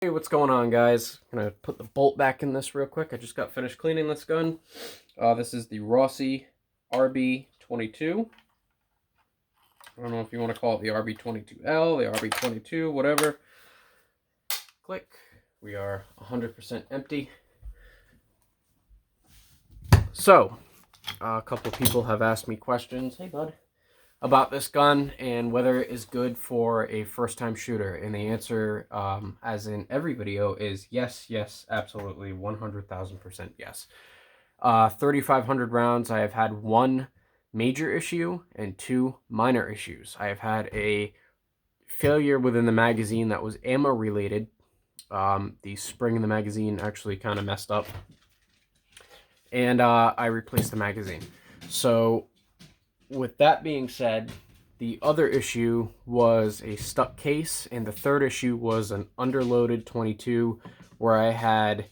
Hey, what's going on, guys? I'm gonna put the bolt back in this real quick. I just got finished cleaning this gun. This is the Rossi Rb22. I don't know if you want to call it the Rb22L, the Rb22, whatever. Click. We are 100% empty. So, a couple people have asked me questions. Hey, bud. About this gun and whether it is good for a first-time shooter, and the answer, as in every video, is yes, yes, absolutely, 100,000% yes. 3,500 rounds. I have had one major issue and two minor issues. I have had a failure within the magazine that was ammo related. The spring in the magazine actually kind of messed up, and I replaced the magazine. So with that being said, the other issue was a stuck case, and the third issue was an underloaded 22 where I had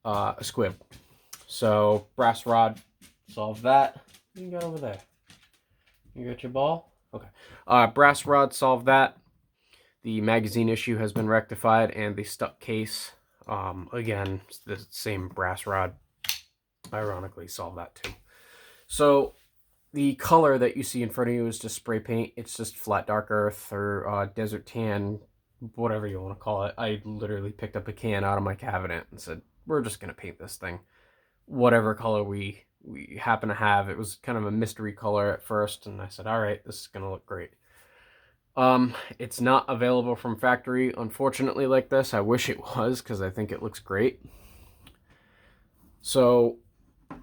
a squib. So brass rod solved that. What you got over there? You got your ball? Okay. Brass rod solved that. The magazine issue has been rectified, and the stuck case, again, the same brass rod, ironically solved that too. So the color that you see in front of you is just spray paint. It's just flat dark earth or desert tan, whatever you want to call it. I literally picked up a can out of my cabinet and said, we're just going to paint this thing whatever color we happen to have. It was kind of a mystery color at first, and I said, all right, this is going to look great. It's not available from factory, unfortunately, like this. I wish it was, because I think it looks great. So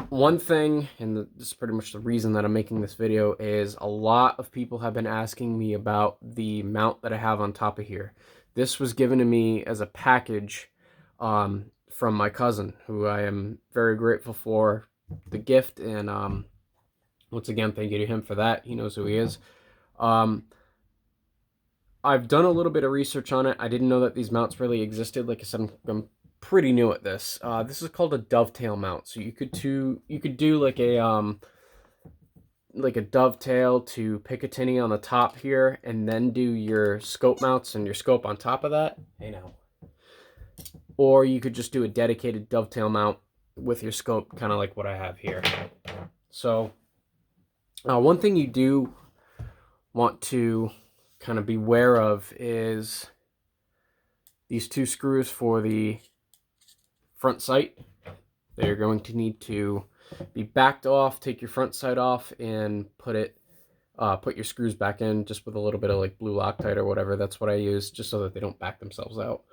one thing, and this is pretty much the reason that I'm making this video, is a lot of people have been asking me about the mount that I have on top of here. This was given to me as a package from my cousin, who I am very grateful for the gift, and once again, thank you to him for that. He knows who he is. I've done a little bit of research on it. I didn't know that these mounts really existed. Like I said, I'm pretty new at this. This is called a dovetail mount. So you could do like a dovetail to Picatinny on the top here, and then do your scope mounts and your scope on top of that. Hey now. Or you could just do a dedicated dovetail mount with your scope, kind of like what I have here. So one thing you do want to kind of beware of is these two screws for the front sight. They're going to need to be backed off. Take your front sight off and put your screws back in, just with a little bit of like blue Loctite or whatever. That's what I use, just so that they don't back themselves out.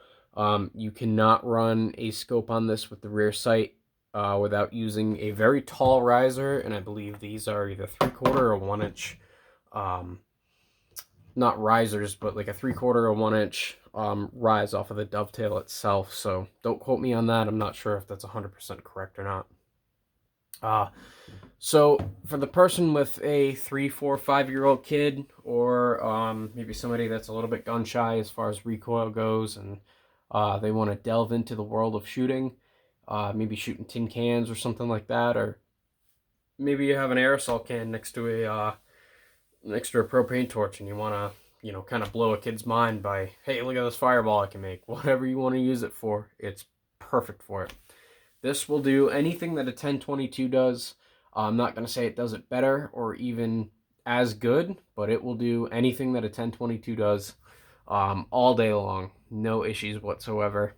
You cannot run a scope on this with the rear sight without using a very tall riser, and I believe these are either 3/4 or 1 inch, not risers, but like a 3/4 or 1 inch rise off of the dovetail itself. So don't quote me on that. I'm not sure if that's 100% correct or not. So for the person with a 3, 4, 5-year-old kid, or maybe somebody that's a little bit gun shy as far as recoil goes, and they want to delve into the world of shooting, maybe shooting tin cans or something like that, or maybe you have an aerosol can next to a propane torch, and you want to, kind of blow a kid's mind by, hey, look at this fireball I can make. Whatever you want to use it for, it's perfect for it. This will do anything that a 1022 does. I'm not going to say it does it better or even as good, but it will do anything that a 1022 does all day long. No issues whatsoever.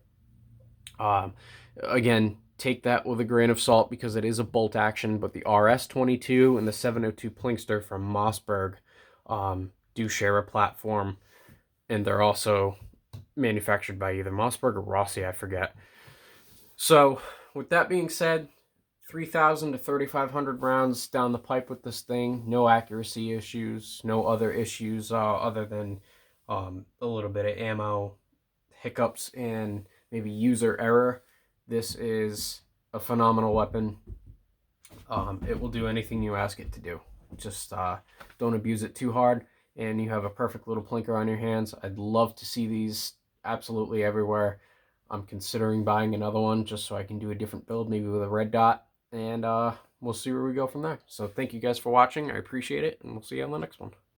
Again, take that with a grain of salt, because it is a bolt action, but the RS22 and the 702 Plinkster from Mossberg do share a platform, and they're also manufactured by either Mossberg or Rossi, I forget. So with that being said, 3,000 to 3,500 rounds down the pipe with this thing. No accuracy issues, no other issues other than a little bit of ammo hiccups and maybe user error. This is a phenomenal weapon. It will do anything you ask it to do. Just don't abuse it too hard, and you have a perfect little plinker on your hands. I'd love to see these absolutely everywhere. I'm considering buying another one just so I can do a different build, maybe with a red dot, and we'll see where we go from there. So thank you guys for watching. I appreciate it, and we'll see you on the next one.